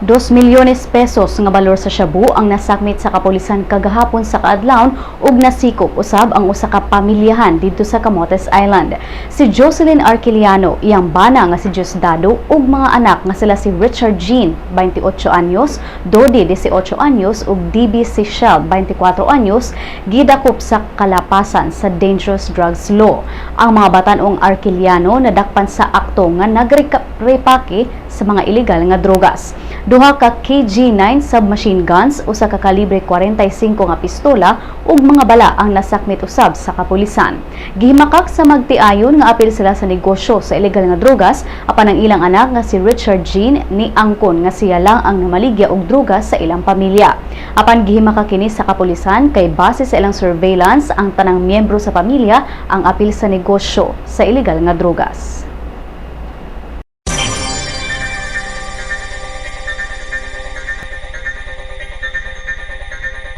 2 milyones pesos nga balor sa shabu ang nasakmit sa kapulisan kagahapon sa kaadlawon ug nasikop usab ang usa ka pamilyahan didto sa Camotes Island. Si Jocelyn Arquiliano, iyang bana nga si Diosdado ug mga anak nga sila si Richard Jean, 28 anyos, Dodi, 18 anyos ug DB Sechel, 24 anyos, gidakop sa kalapasan sa Dangerous Drugs Law. Ang mga batan-ong Arquiliano nadakpan sa akto nga nagrepake sa mga ilegal nga drogas. Duha ka KG-9 submachine guns, usa ka kalibre 45 nga pistola ug mga bala ang nasakmit usab sa kapulisan. Gihimakak sa magtiayon nga apil sila sa negosyo sa ilegal nga drogas, apan ang ilang anak nga si Richard Jean ni angkon nga siya lang ang namaligya og drogas sa ilang pamilya. Apan gihimakak kini sa kapulisan kay base sa ilang surveillance ang tanang miyembro sa pamilya ang apil sa negosyo sa ilegal nga drogas.